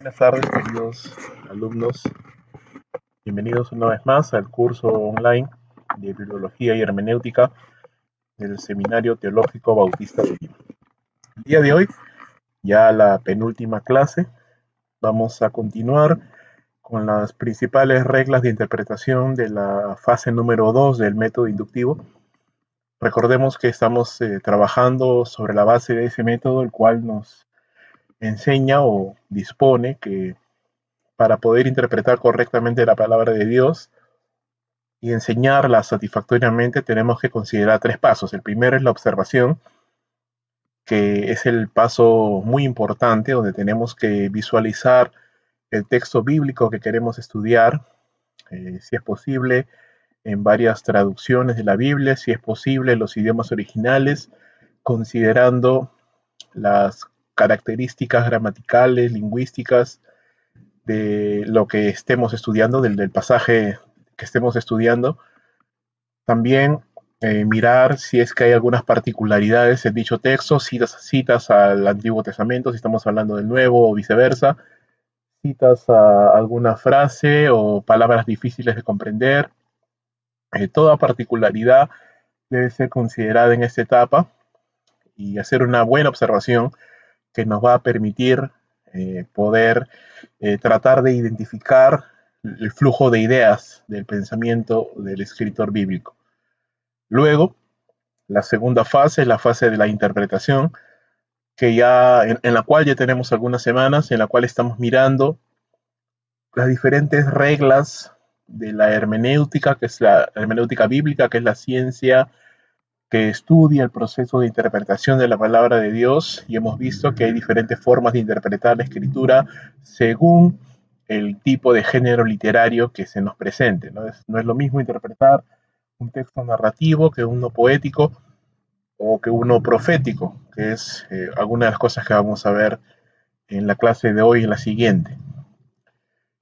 Buenas tardes, queridos alumnos. Bienvenidos una vez más al curso online de Bibliología y Hermenéutica del Seminario Teológico Bautista de Lima. El día de hoy, ya la penúltima clase, vamos a continuar con las principales reglas de interpretación de la fase número 2 del método inductivo. Recordemos que estamos trabajando sobre la base de ese método, el cual nos enseña o dispone que para poder interpretar correctamente la palabra de Dios y enseñarla satisfactoriamente, tenemos que considerar tres pasos. El primero es la observación, que es el paso muy importante, donde tenemos que visualizar el texto bíblico que queremos estudiar, si es posible, en varias traducciones de la Biblia, si es posible, en los idiomas originales, considerando las características gramaticales, lingüísticas, de lo que estemos estudiando, del pasaje que estemos estudiando. También mirar si es que hay algunas particularidades en dicho texto, citas al Antiguo Testamento, si estamos hablando del Nuevo o viceversa, citas a alguna frase o palabras difíciles de comprender. Toda particularidad debe ser considerada en esta etapa y hacer una buena observación que nos va a permitir poder tratar de identificar el flujo de ideas del pensamiento del escritor bíblico. Luego, la segunda fase es la fase de la interpretación, que en la cual ya tenemos algunas semanas, en la cual estamos mirando las diferentes reglas de la hermenéutica, que es la hermenéutica bíblica, que es la ciencia que estudia el proceso de interpretación de la palabra de Dios, y hemos visto que hay diferentes formas de interpretar la escritura según el tipo de género literario que se nos presente. No es lo mismo interpretar un texto narrativo que uno poético o que uno profético, que es alguna de las cosas que vamos a ver en la clase de hoy y en la siguiente.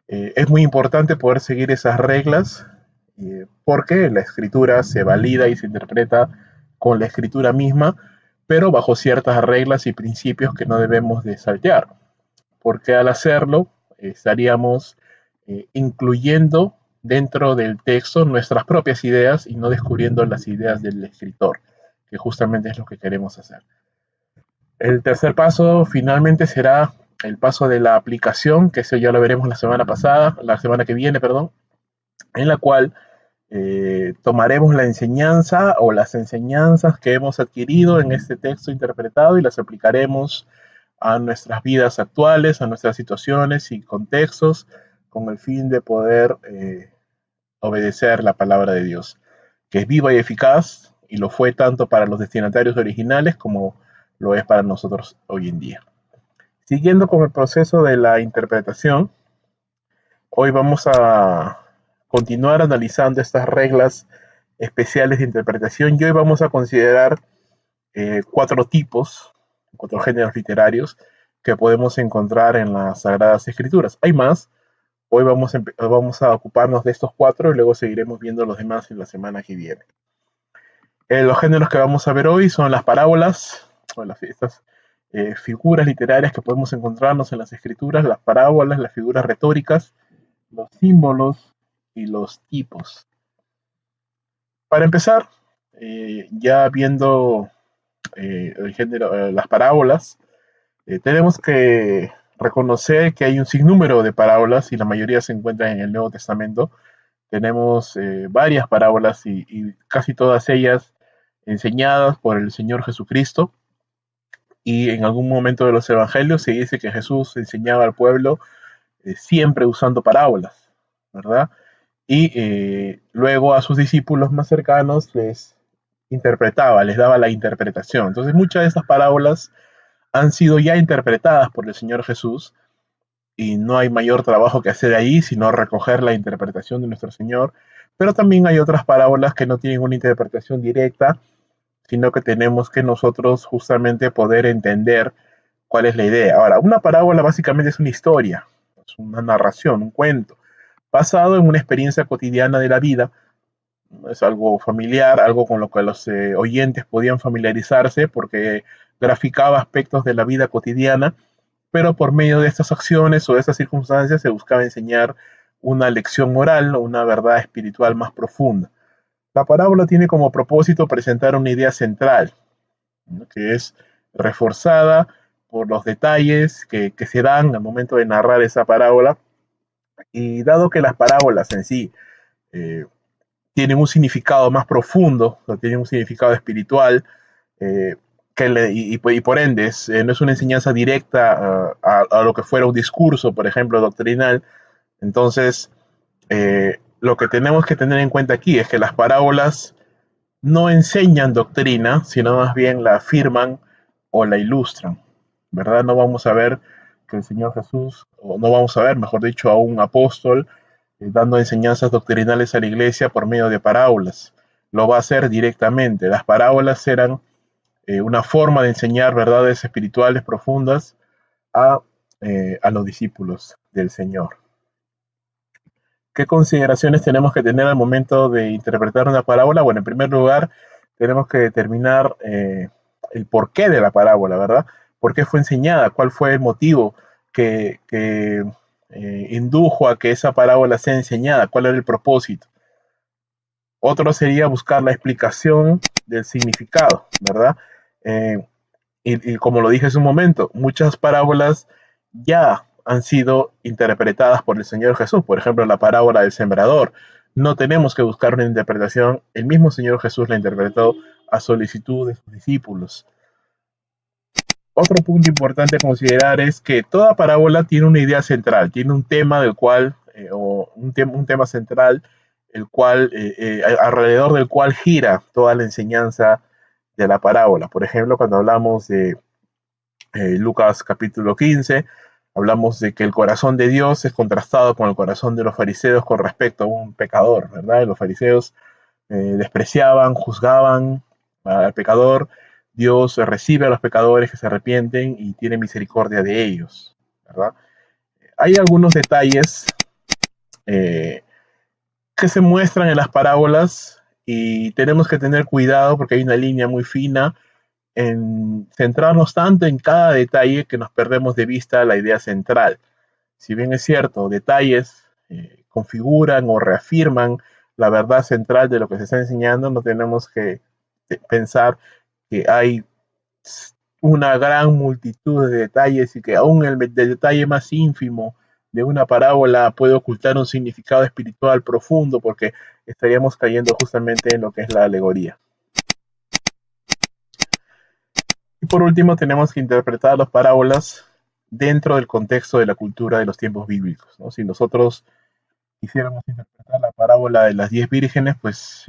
Es muy importante poder seguir esas reglas porque la escritura se valida y se interpreta con la escritura misma, pero bajo ciertas reglas y principios que no debemos de saltear, porque al hacerlo estaríamos incluyendo dentro del texto nuestras propias ideas y no descubriendo las ideas del escritor, que justamente es lo que queremos hacer. El tercer paso finalmente será el paso de la aplicación, que eso ya lo veremos la semana que viene, perdón, en la cual tomaremos la enseñanza o las enseñanzas que hemos adquirido en este texto interpretado y las aplicaremos a nuestras vidas actuales, a nuestras situaciones y contextos, con el fin de poder obedecer la palabra de Dios, que es viva y eficaz, y lo fue tanto para los destinatarios originales como lo es para nosotros hoy en día. Siguiendo con el proceso de la interpretación, hoy vamos a continuar analizando estas reglas especiales de interpretación y hoy vamos a considerar cuatro géneros literarios que podemos encontrar en las Sagradas Escrituras. Hay más, hoy vamos a ocuparnos de estos cuatro y luego seguiremos viendo los demás en la semana que viene. Los géneros que vamos a ver hoy son las parábolas, o estas figuras literarias que podemos encontrarnos en las Escrituras, las parábolas, las figuras retóricas, los símbolos y los tipos. Para empezar, ya viendo el género, las parábolas, tenemos que reconocer que hay un sinnúmero de parábolas y la mayoría se encuentran en el Nuevo Testamento. Tenemos varias parábolas y casi todas ellas enseñadas por el Señor Jesucristo. Y en algún momento de los evangelios se dice que Jesús enseñaba al pueblo siempre usando parábolas, ¿verdad? Y luego a sus discípulos más cercanos les daba la interpretación. Entonces muchas de estas parábolas han sido ya interpretadas por el Señor Jesús y no hay mayor trabajo que hacer ahí, sino recoger la interpretación de nuestro Señor. Pero también hay otras parábolas que no tienen una interpretación directa, sino que tenemos que nosotros justamente poder entender cuál es la idea. Ahora, una parábola básicamente es una historia, es una narración, un cuento, basado en una experiencia cotidiana de la vida. Es algo familiar, algo con lo que los oyentes podían familiarizarse porque graficaba aspectos de la vida cotidiana pero por medio de estas acciones o de estas circunstancias se buscaba enseñar una lección moral o una verdad espiritual más profunda. La parábola tiene como propósito presentar una idea central, ¿no?, que es reforzada por los detalles que se dan al momento de narrar esa parábola. Y dado que las parábolas en sí eh, tienen un significado más profundo, o tienen un significado espiritual, eh, y por ende no es una enseñanza directa a lo que fuera un discurso, por ejemplo, doctrinal. Entonces, lo que tenemos que tener en cuenta aquí es que las parábolas no enseñan doctrina, sino más bien la afirman o la ilustran, ¿verdad? No vamos a ver que el Señor Jesús, o no vamos a ver, mejor dicho, a un apóstol dando enseñanzas doctrinales a la iglesia por medio de parábolas. Lo va a hacer directamente. Las parábolas eran una forma de enseñar verdades espirituales profundas a, a los discípulos del Señor. ¿Qué consideraciones tenemos que tener al momento de interpretar una parábola? Bueno, en primer lugar, tenemos que determinar el porqué de la parábola, ¿verdad? ¿Por qué fue enseñada? ¿Cuál fue el motivo que indujo a que esa parábola sea enseñada? ¿Cuál era el propósito? Otro sería buscar la explicación del significado, ¿verdad? Eh, y como lo dije hace un momento, muchas parábolas ya han sido interpretadas por el Señor Jesús. Por ejemplo, la parábola del sembrador. No tenemos que buscar una interpretación. El mismo Señor Jesús la interpretó a solicitud de sus discípulos. Otro punto importante a considerar es que toda parábola tiene una idea central, tiene un tema del cual, o un tema central, alrededor del cual gira toda la enseñanza de la parábola. Por ejemplo, cuando hablamos de Lucas capítulo 15, hablamos de que el corazón de Dios es contrastado con el corazón de los fariseos con respecto a un pecador, ¿verdad? Los fariseos despreciaban, juzgaban al pecador. Dios recibe a los pecadores que se arrepienten y tiene misericordia de ellos, ¿verdad? Hay algunos detalles eh, que se muestran en las parábolas y tenemos que tener cuidado porque hay una línea muy fina en centrarnos tanto en cada detalle que nos perdemos de vista la idea central. Si bien es cierto, detalles configuran o reafirman la verdad central de lo que se está enseñando, no tenemos que pensar que hay una gran multitud de detalles y que aún el detalle más ínfimo de una parábola puede ocultar un significado espiritual profundo porque estaríamos cayendo justamente en lo que es la alegoría. Y por último, tenemos que interpretar las parábolas dentro del contexto de la cultura de los tiempos bíblicos, ¿no? Si nosotros quisiéramos interpretar la parábola de las 10 vírgenes, pues,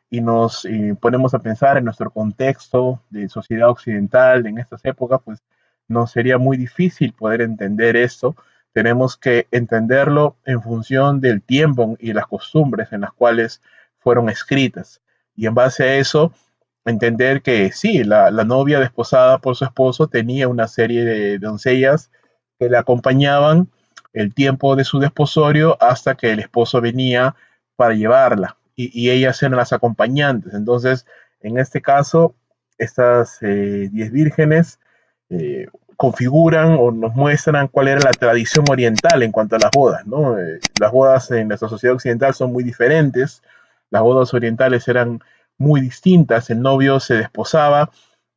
y nos ponemos a pensar en nuestro contexto de sociedad occidental en estas épocas, pues nos sería muy difícil poder entender esto. Tenemos que entenderlo en función del tiempo y las costumbres en las cuales fueron escritas. Y en base a eso, entender que sí, la novia desposada por su esposo tenía una serie de doncellas que le acompañaban el tiempo de su desposorio hasta que el esposo venía para llevarla y ellas eran las acompañantes. Entonces, en este caso, estas 10 vírgenes eh, configuran o nos muestran cuál era la tradición oriental en cuanto a las bodas, ¿no? Las bodas en nuestra sociedad occidental son muy diferentes, las bodas orientales eran muy distintas, el novio se desposaba,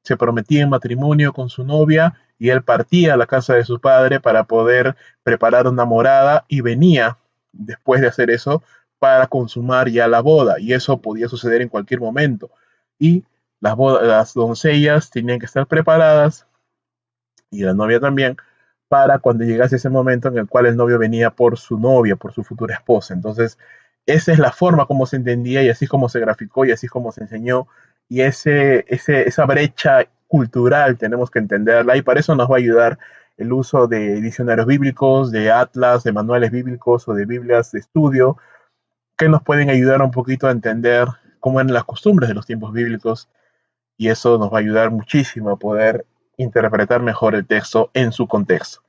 se prometía en matrimonio con su novia y él partía a la casa de su padre para poder preparar una morada y venía después de hacer eso para consumar ya la boda y eso podía suceder en cualquier momento y las doncellas tenían que estar preparadas y la novia también para cuando llegase ese momento en el cual el novio venía por su novia, por su futura esposa. Entonces, esa es la forma como se entendía y así como se graficó y así como se enseñó. Y esa brecha cultural tenemos que entenderla y para eso nos va a ayudar el uso de diccionarios bíblicos, de atlas, de manuales bíblicos o de biblias de estudio que nos pueden ayudar un poquito a entender cómo eran las costumbres de los tiempos bíblicos y eso nos va a ayudar muchísimo a poder interpretar mejor el texto en su contexto.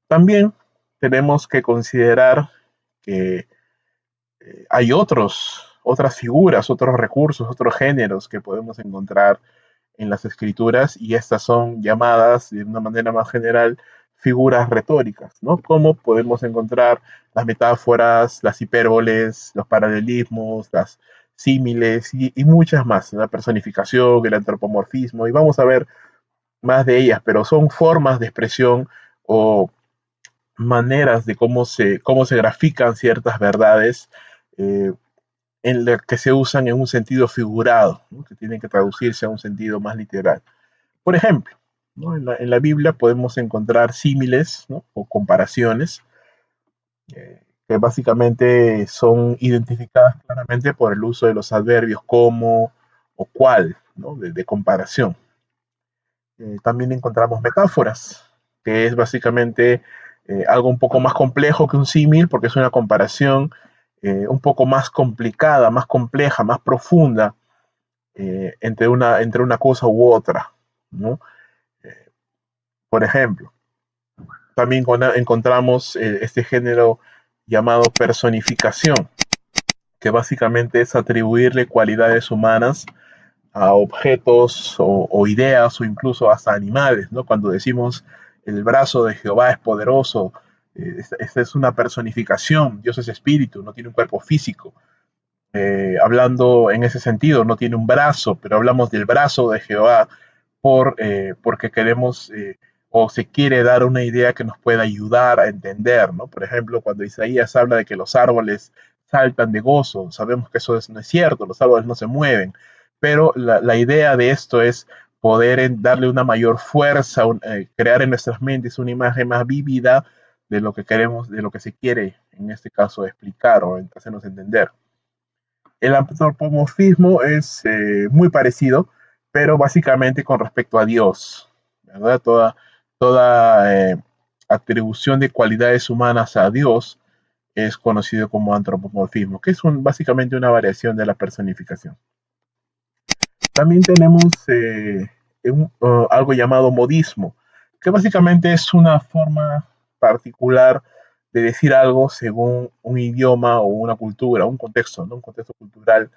También tenemos que considerar que hay otras figuras, otros recursos, otros géneros que podemos encontrar en las escrituras, y estas son llamadas de una manera más general figuras retóricas, ¿no? Como podemos encontrar las metáforas, las hipérboles, los paralelismos, las símiles y muchas más, la personificación, el antropomorfismo, y vamos a ver más de ellas, pero son formas de expresión o maneras de cómo se grafican ciertas verdades eh, en las que se usan en un sentido figurado, ¿no? Que tienen que traducirse a un sentido más literal. Por ejemplo, ¿no? En la Biblia podemos encontrar símiles, ¿no? O comparaciones que básicamente son identificadas claramente por el uso de los adverbios como o cual, ¿no? De comparación. También encontramos metáforas, que es básicamente algo un poco más complejo que un símil, porque es una comparación un poco más complicada, más compleja, más profunda entre una cosa u otra, ¿no? Por ejemplo, también encontramos este género llamado personificación, que básicamente es atribuirle cualidades humanas a objetos o ideas o incluso hasta animales, ¿no? Cuando decimos el brazo de Jehová es poderoso, esta es una personificación, Dios es espíritu, no tiene un cuerpo físico. Hablando en ese sentido, no tiene un brazo, pero hablamos del brazo de Jehová porque queremos o se quiere dar una idea que nos pueda ayudar a entender, ¿no? Por ejemplo, cuando Isaías habla de que los árboles saltan de gozo, sabemos que no es cierto, los árboles no se mueven, pero la idea de esto es poder darle una mayor fuerza, crear en nuestras mentes una imagen más vívida de lo que queremos, de lo que se quiere, en este caso, explicar o hacernos entender. El antropomorfismo es muy parecido, pero básicamente con respecto a Dios, ¿verdad? Toda atribución de cualidades humanas a Dios es conocido como antropomorfismo, que es básicamente una variación de la personificación. También tenemos algo llamado modismo, que básicamente es una forma particular de decir algo según un idioma o una cultura, un contexto, ¿no? Un contexto cultural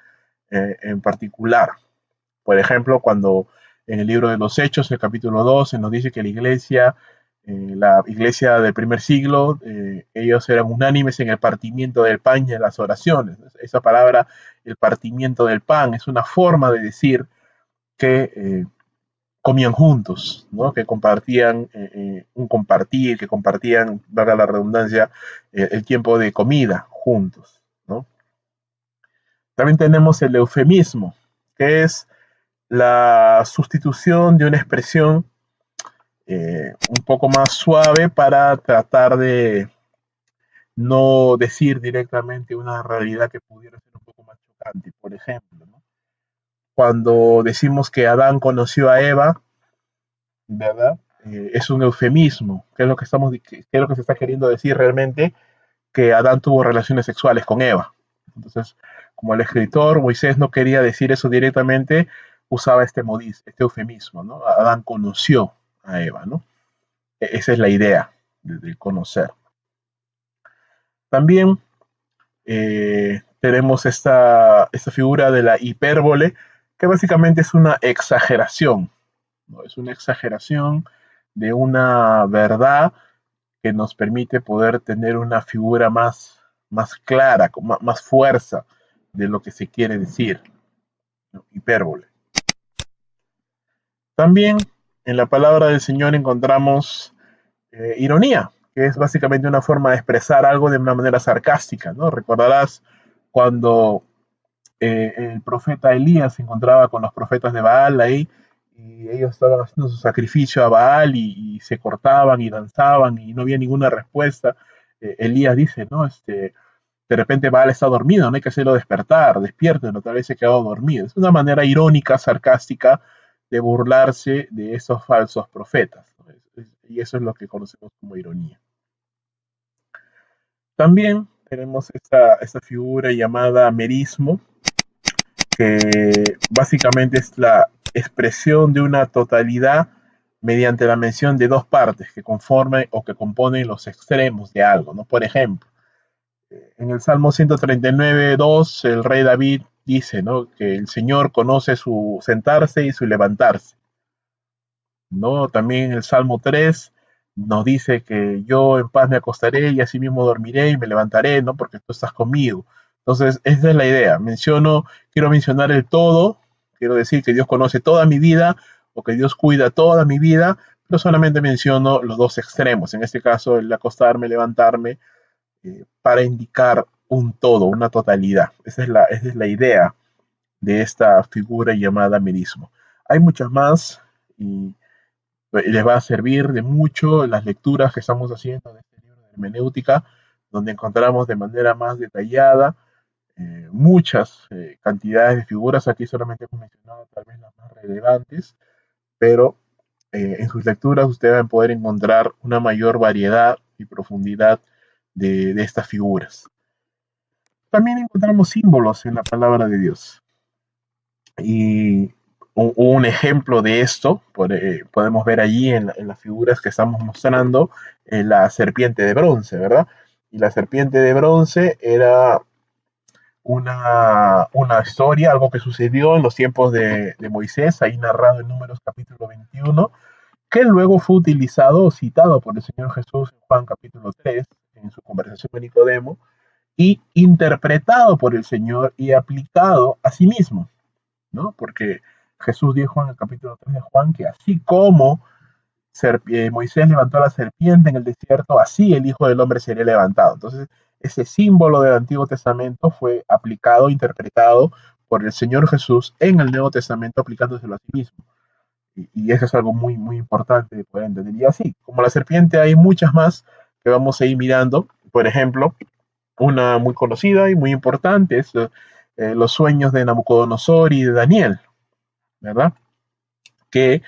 en particular. Por ejemplo, cuando en el libro de los Hechos, el capítulo 2, se nos dice que la iglesia del primer siglo, ellos eran unánimes en el partimiento del pan y en las oraciones. Esa palabra, el partimiento del pan, es una forma de decir que comían juntos, ¿no? Que compartían un compartir, que compartían, valga la redundancia, el tiempo de comida juntos, ¿no? También tenemos el eufemismo, que es la sustitución de una expresión un poco más suave para tratar de no decir directamente una realidad que pudiera ser un poco más chocante. Por ejemplo, ¿no? Cuando decimos que Adán conoció a Eva, ¿verdad? Es un eufemismo. ¿Qué es lo que qué es lo que se está queriendo decir realmente? Que Adán tuvo relaciones sexuales con Eva. Entonces, como el escritor Moisés no quería decir eso directamente, usaba este eufemismo, ¿no? Adán conoció a Eva, ¿no? Esa es la idea de conocer. También tenemos esta figura de la hipérbole, que básicamente es una exageración, ¿no? Es una exageración de una verdad que nos permite poder tener una figura más clara, con más fuerza de lo que se quiere decir, ¿no? Hipérbole. También en la palabra del Señor encontramos ironía, que es básicamente una forma de expresar algo de una manera sarcástica, ¿no? Recordarás cuando el profeta Elías se encontraba con los profetas de Baal ahí, y ellos estaban haciendo su sacrificio a Baal y se cortaban y danzaban y no había ninguna respuesta. Elías dice, ¿no? De repente Baal está dormido, no hay que hacerlo despertar, despiértenlo, tal vez se ha quedado dormido. Es una manera irónica, sarcástica, de burlarse de esos falsos profetas, ¿no? Y eso es lo que conocemos como ironía. También tenemos esta figura llamada merismo, que básicamente es la expresión de una totalidad mediante la mención de dos partes que conforman o que componen los extremos de algo, ¿no? Por ejemplo, en el Salmo 139, 2, el rey David dice, ¿no?, que el Señor conoce su sentarse y su levantarse, ¿no? También el Salmo 3 nos dice que yo en paz me acostaré y así mismo dormiré y me levantaré, ¿no? Porque tú estás conmigo. Entonces, esa es la idea. Quiero mencionar el todo, quiero decir que Dios conoce toda mi vida o que Dios cuida toda mi vida, pero solamente menciono los dos extremos, en este caso el acostarme, levantarme, para indicar un todo, una totalidad. Esa es la idea de esta figura llamada merismo. Hay muchas más y les va a servir de mucho las lecturas que estamos haciendo de este libro de hermenéutica, donde encontramos de manera más detallada muchas cantidades de figuras. Aquí solamente hemos mencionado tal vez las más relevantes, pero en sus lecturas ustedes van a poder encontrar una mayor variedad y profundidad de estas figuras. También encontramos símbolos en la palabra de Dios. Y un ejemplo de esto podemos ver allí en las figuras que estamos mostrando, la serpiente de bronce, ¿verdad? Y la serpiente de bronce era una historia, algo que sucedió en los tiempos de Moisés, ahí narrado en Números capítulo 21, que luego fue utilizado o citado por el Señor Jesús en Juan capítulo 3, en su conversación con Nicodemo, y interpretado por el Señor y aplicado a sí mismo, ¿no? Porque Jesús dijo en el capítulo 3 de Juan que así como Moisés levantó a la serpiente en el desierto, así el Hijo del Hombre sería levantado. Entonces, ese símbolo del Antiguo Testamento fue aplicado, interpretado por el Señor Jesús en el Nuevo Testamento, aplicándoselo a sí mismo. Y eso es algo muy, muy importante de poder entender. Y así, como la serpiente, hay muchas más que vamos a ir mirando. Por ejemplo, una muy conocida y muy importante es los sueños de Nabucodonosor y de Daniel, ¿verdad? Que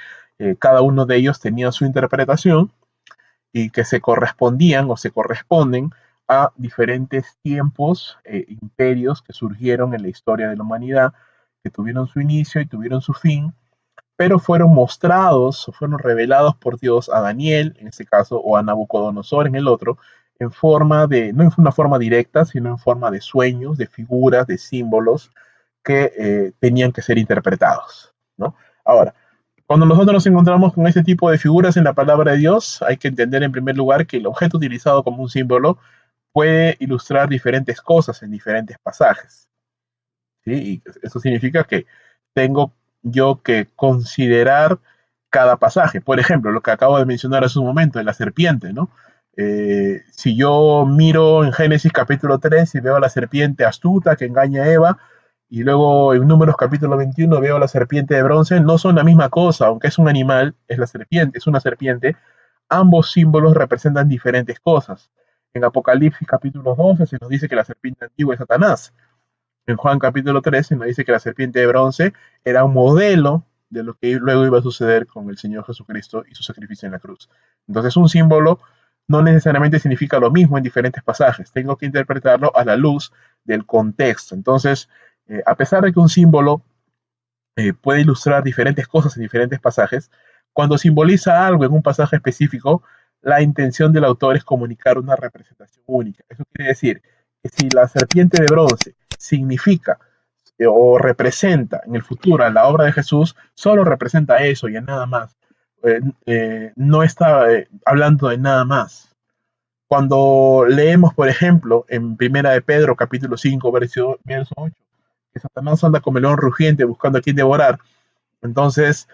cada uno de ellos tenía su interpretación y que se correspondían o se corresponden a diferentes tiempos, imperios que surgieron en la historia de la humanidad, que tuvieron su inicio y tuvieron su fin, pero fueron mostrados o fueron revelados por Dios a Daniel, en este caso, o a Nabucodonosor en el otro, en forma de, no en una forma directa, sino en forma de sueños, de figuras, de símbolos que tenían que ser interpretados, ¿no? Ahora, cuando nosotros nos encontramos con este tipo de figuras en la palabra de Dios, hay que entender en primer lugar que el objeto utilizado como un símbolo puede ilustrar diferentes cosas en diferentes pasajes, ¿sí? Y eso significa que tengo yo que considerar cada pasaje. Por ejemplo, lo que acabo de mencionar hace un momento, de la serpiente, ¿no? Si yo miro en Génesis capítulo 3 y veo a la serpiente astuta que engaña a Eva, y luego en Números capítulo 21 veo a la serpiente de bronce, no son la misma cosa, aunque es un animal, es la serpiente, es una serpiente, ambos símbolos representan diferentes cosas. En Apocalipsis capítulo 12 se nos dice que la serpiente antigua es Satanás. En Juan capítulo 13 nos dice que la serpiente de bronce era un modelo de lo que luego iba a suceder con el Señor Jesucristo y su sacrificio en la cruz. Entonces, un símbolo no necesariamente significa lo mismo en diferentes pasajes. Tengo que interpretarlo a la luz del contexto. Entonces, a pesar de que un símbolo puede ilustrar diferentes cosas en diferentes pasajes, cuando simboliza algo en un pasaje específico, la intención del autor es comunicar una representación única. Eso quiere decir que si la serpiente de bronce significa o representa en el futuro a la obra de Jesús, solo representa eso y en nada más. No está hablando de nada más. Cuando leemos, por ejemplo, en Primera de Pedro, capítulo 5, verso 8, que Satanás anda como el león rugiente buscando a quien devorar, entonces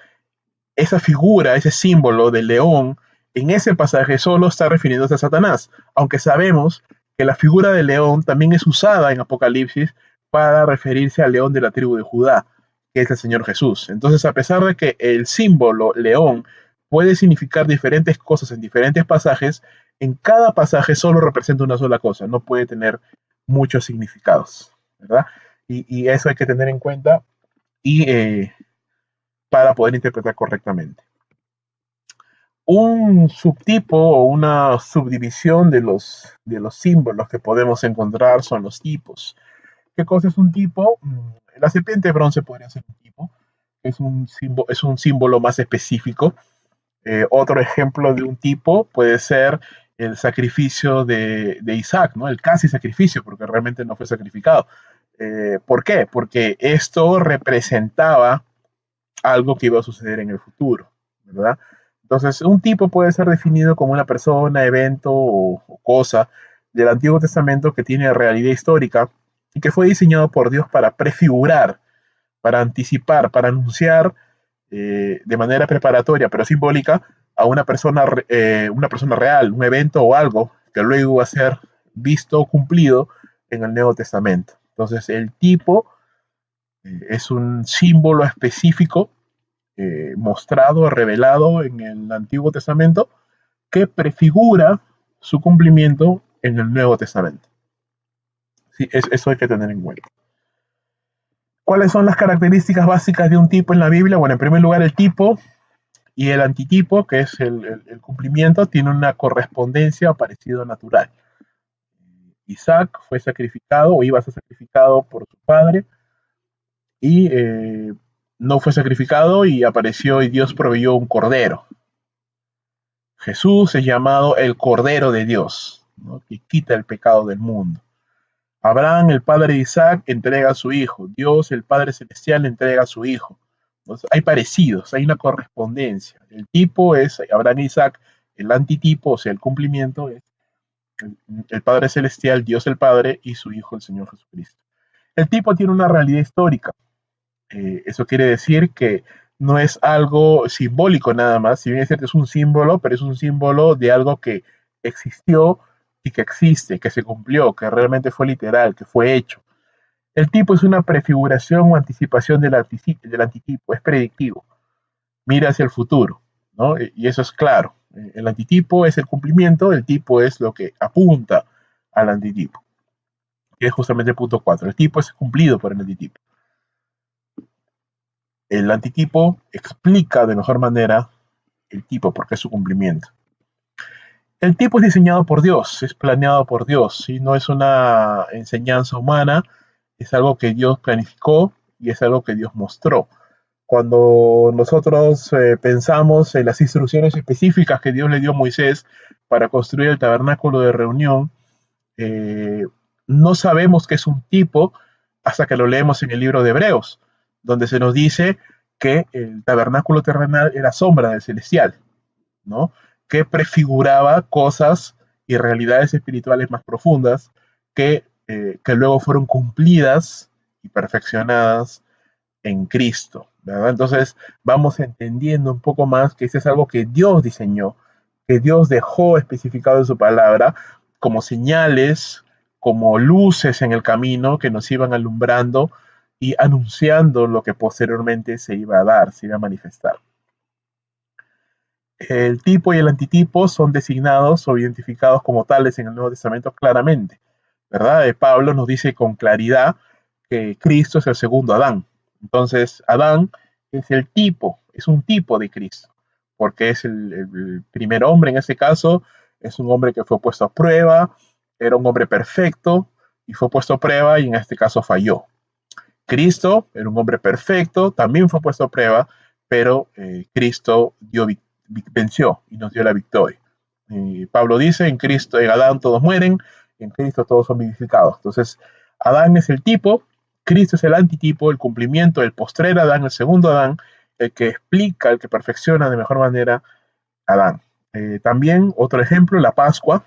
esa figura, ese símbolo del león, en ese pasaje solo está refiriéndose a Satanás, aunque sabemos que la figura del león también es usada en Apocalipsis para referirse al león de la tribu de Judá, que es el Señor Jesús. Entonces, a pesar de que el símbolo león puede significar diferentes cosas en diferentes pasajes, en cada pasaje solo representa una sola cosa, no puede tener muchos significados, ¿verdad? Y eso hay que tener en cuenta y para poder interpretar correctamente. Un subtipo o una subdivisión de los símbolos que podemos encontrar son los tipos. ¿Qué cosa es un tipo? La serpiente de bronce podría ser un tipo, es un símbolo más específico. Otro ejemplo de un tipo puede ser el sacrificio de Isaac, ¿no? El casi sacrificio, porque realmente no fue sacrificado. ¿Por qué? Porque esto representaba algo que iba a suceder en el futuro, ¿verdad? Entonces, un tipo puede ser definido como una persona, evento o cosa del Antiguo Testamento que tiene realidad histórica y que fue diseñado por Dios para prefigurar, para anticipar, para anunciar de manera preparatoria, pero simbólica, a una persona real, un evento o algo que luego va a ser visto o cumplido en el Nuevo Testamento. Entonces, el tipo es un símbolo específico mostrado, revelado en el Antiguo Testamento, que prefigura su cumplimiento en el Nuevo Testamento. Sí, eso hay que tener en cuenta. ¿Cuáles son las características básicas de un tipo en la Biblia? Bueno, en primer lugar, el tipo y el antitipo, que es el cumplimiento, tiene una correspondencia o parecido natural. Isaac fue sacrificado o iba a ser sacrificado por su padre y no fue sacrificado y apareció y Dios proveyó un cordero. Jesús es llamado el Cordero de Dios, ¿no? Que quita el pecado del mundo. Abraham, el padre de Isaac, entrega a su hijo. Dios, el Padre Celestial, entrega a su hijo. Entonces, hay parecidos, hay una correspondencia. El tipo es Abraham e Isaac, el antitipo, o sea, el cumplimiento es el Padre Celestial, Dios el Padre y su Hijo, el Señor Jesucristo. El tipo tiene una realidad histórica. Eso quiere decir que no es algo simbólico nada más, si bien es cierto es un símbolo, pero es un símbolo de algo que existió y que existe, que se cumplió, que realmente fue literal, que fue hecho. El tipo es una prefiguración o anticipación del antitipo, es predictivo, mira hacia el futuro, ¿no? Y eso es claro. El antitipo es el cumplimiento, el tipo es lo que apunta al antitipo, que es justamente el punto 4. El tipo es cumplido por el antitipo. El antitipo explica de mejor manera el tipo, porque es su cumplimiento. El tipo es diseñado por Dios, es planeado por Dios, ¿sí? No es una enseñanza humana, es algo que Dios planificó y es algo que Dios mostró. Cuando nosotros pensamos en las instrucciones específicas que Dios le dio a Moisés para construir el tabernáculo de reunión, eh, no sabemos que es un tipo hasta que lo leemos en el libro de Hebreos, donde se nos dice que el tabernáculo terrenal era sombra del celestial, ¿no? Que prefiguraba cosas y realidades espirituales más profundas que luego fueron cumplidas y perfeccionadas en Cristo, ¿verdad? Entonces vamos entendiendo un poco más que eso es algo que Dios diseñó, que Dios dejó especificado en su palabra como señales, como luces en el camino que nos iban alumbrando y anunciando lo que posteriormente se iba a dar, se iba a manifestar. El tipo y el antitipo son designados o identificados como tales en el Nuevo Testamento claramente, ¿verdad? Pablo nos dice con claridad que Cristo es el segundo Adán. Entonces, Adán es el tipo, es un tipo de Cristo, porque es el primer hombre en ese caso, es un hombre que fue puesto a prueba, era un hombre perfecto y fue puesto a prueba y en este caso falló. Cristo era un hombre perfecto, también fue puesto a prueba, pero Cristo venció y nos dio la victoria. Pablo dice, en Cristo, en Adán todos mueren, en Cristo todos son vivificados. Entonces, Adán es el tipo, Cristo es el antitipo, el cumplimiento, el postrer Adán, el segundo Adán, el que explica, el que perfecciona de mejor manera Adán. También, otro ejemplo, la Pascua,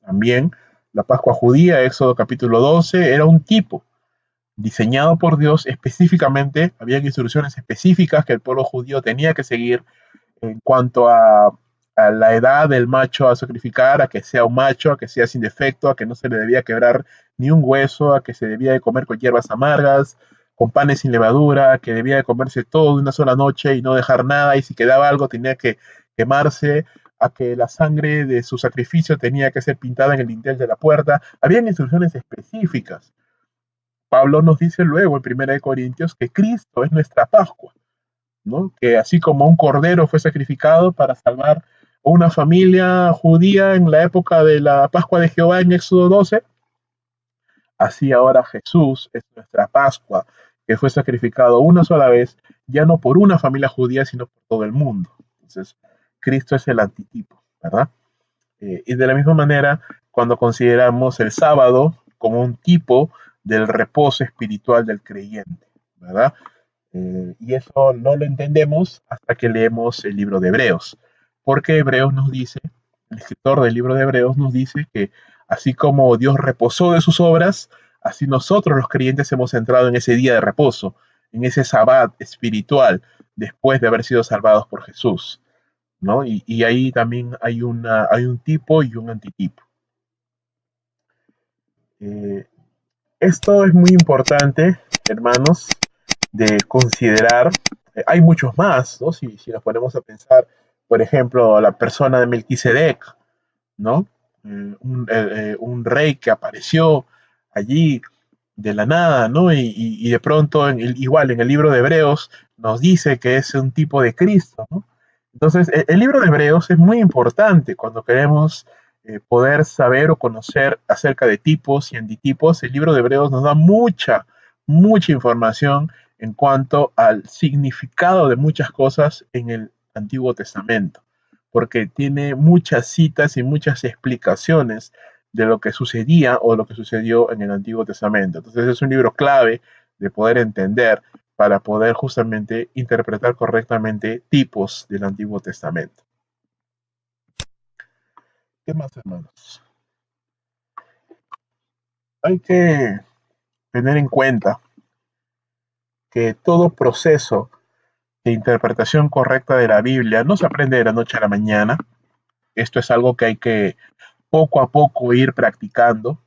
también la Pascua judía, Éxodo capítulo 12, era un tipo diseñado por Dios específicamente, había instrucciones específicas que el pueblo judío tenía que seguir en cuanto a la edad del macho a sacrificar, a que sea un macho, a que sea sin defecto, a que no se le debía quebrar ni un hueso, a que se debía de comer con hierbas amargas, con panes sin levadura, a que debía de comerse todo de una sola noche y no dejar nada, y si quedaba algo tenía que quemarse, a que la sangre de su sacrificio tenía que ser pintada en el dintel de la puerta. Habían instrucciones específicas. Pablo nos dice luego en 1 Corintios que Cristo es nuestra Pascua, ¿no? Que así como un cordero fue sacrificado para salvar a una familia judía en la época de la Pascua de Jehová en Éxodo 12, así ahora Jesús es nuestra Pascua, que fue sacrificado una sola vez, ya no por una familia judía, sino por todo el mundo. Entonces, Cristo es el antitipo, ¿verdad? Y de la misma manera, cuando consideramos el sábado como un tipo del reposo espiritual del creyente, ¿verdad? Y eso no lo entendemos hasta que leemos el libro de Hebreos, porque Hebreos nos dice, el escritor del libro de Hebreos nos dice que así como Dios reposó de sus obras, así nosotros los creyentes hemos entrado en ese día de reposo, en ese sabbat espiritual, después de haber sido salvados por Jesús, ¿no? Y ahí también hay un tipo y un antitipo. Eh, Esto es muy importante, hermanos, de considerar. Hay muchos más, ¿no? Si nos ponemos a pensar, por ejemplo, la persona de Melquisedec, ¿no? Un rey que apareció allí de la nada, ¿no? Y de pronto, igual en el libro de Hebreos, nos dice que es un tipo de Cristo, ¿no? Entonces, el libro de Hebreos es muy importante cuando queremos poder saber o conocer acerca de tipos y antitipos. El libro de Hebreos nos da mucha información en cuanto al significado de muchas cosas en el Antiguo Testamento, porque tiene muchas citas y muchas explicaciones de lo que sucedía o lo que sucedió en el Antiguo Testamento. Entonces es un libro clave de poder entender para poder justamente interpretar correctamente tipos del Antiguo Testamento. ¿Qué más, hermanos? Hay que tener en cuenta que todo proceso de interpretación correcta de la Biblia no se aprende de la noche a la mañana. Esto es algo que hay que poco a poco ir practicando,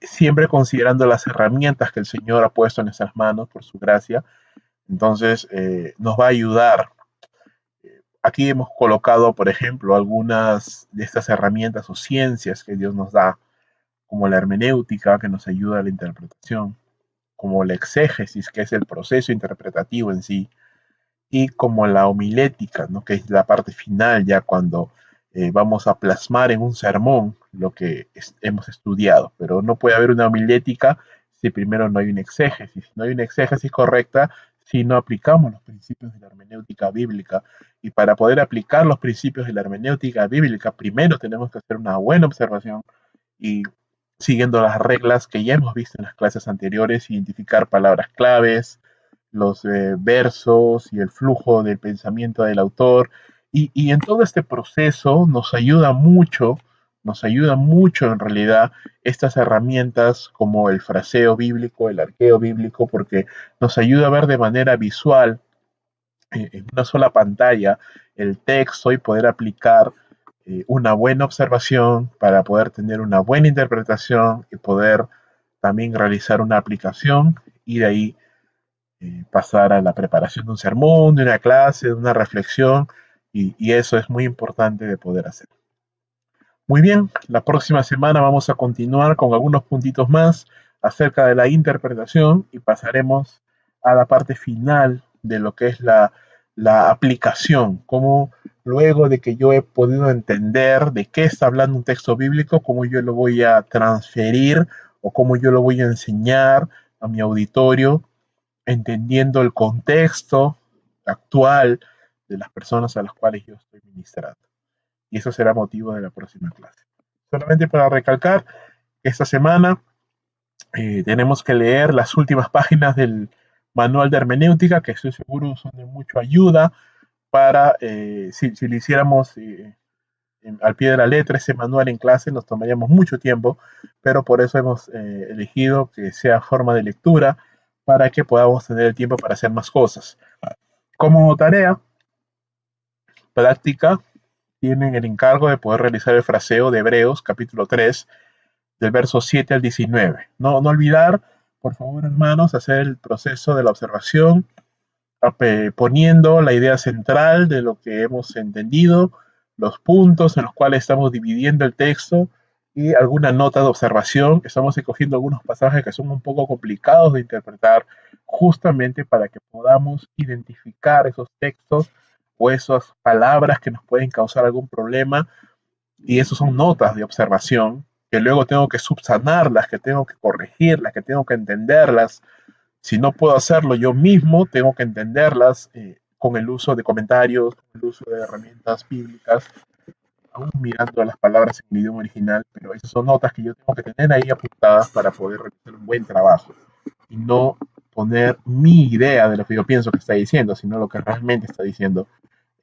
siempre considerando las herramientas que el Señor ha puesto en nuestras manos por su gracia. Entonces, nos va a ayudar. Aquí hemos colocado, por ejemplo, algunas de estas herramientas o ciencias que Dios nos da, como la hermenéutica, que nos ayuda a la interpretación, como la exégesis, que es el proceso interpretativo en sí, y como la homilética, ¿no? Que es la parte final, ya cuando vamos a plasmar en un sermón lo que hemos estudiado. Pero no puede haber una homilética si primero no hay una exégesis. Si no hay una exégesis correcta, si no aplicamos los principios de la hermenéutica bíblica. Y para poder aplicar los principios de la hermenéutica bíblica, primero tenemos que hacer una buena observación y, siguiendo las reglas que ya hemos visto en las clases anteriores, identificar palabras claves, los versos y el flujo del pensamiento del autor. Y en todo este proceso nos ayuda mucho en realidad estas herramientas como el fraseo bíblico, el arqueo bíblico, porque nos ayuda a ver de manera visual, en una sola pantalla, el texto y poder aplicar una buena observación para poder tener una buena interpretación y poder también realizar una aplicación y de ahí pasar a la preparación de un sermón, de una clase, de una reflexión, y eso es muy importante de poder hacer. Muy bien, la próxima semana vamos a continuar con algunos puntitos más acerca de la interpretación y pasaremos a la parte final de lo que es la aplicación, cómo luego de que yo he podido entender de qué está hablando un texto bíblico, cómo yo lo voy a transferir o cómo yo lo voy a enseñar a mi auditorio, entendiendo el contexto actual de las personas a las cuales yo estoy ministrando. Y eso será motivo de la próxima clase. Solamente para recalcar, esta semana tenemos que leer las últimas páginas del manual de hermenéutica, que estoy seguro son de mucha ayuda para, si lo hiciéramos al pie de la letra, ese manual en clase, nos tomaríamos mucho tiempo, pero por eso hemos elegido que sea forma de lectura para que podamos tener el tiempo para hacer más cosas. Como tarea práctica, tienen el encargo de poder realizar el fraseo de Hebreos, capítulo 3, del verso 7 al 19. No olvidar, por favor, hermanos, hacer el proceso de la observación, poniendo la idea central de lo que hemos entendido, los puntos en los cuales estamos dividiendo el texto y alguna nota de observación. Estamos escogiendo algunos pasajes que son un poco complicados de interpretar, justamente para que podamos identificar esos textos o esas palabras que nos pueden causar algún problema, y eso son notas de observación que luego tengo que subsanarlas, que tengo que corregirlas, que tengo que entenderlas. Si no puedo hacerlo yo mismo, tengo que entenderlas con el uso de comentarios, con el uso de herramientas bíblicas, aún mirando las palabras en el idioma original, pero esas son notas que yo tengo que tener ahí apuntadas para poder realizar un buen trabajo y no poner mi idea de lo que yo pienso que está diciendo, sino lo que realmente está diciendo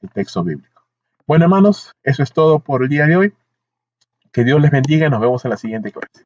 el texto bíblico. Bueno, hermanos, eso es todo por el día de hoy. Que Dios les bendiga y nos vemos en la siguiente clase.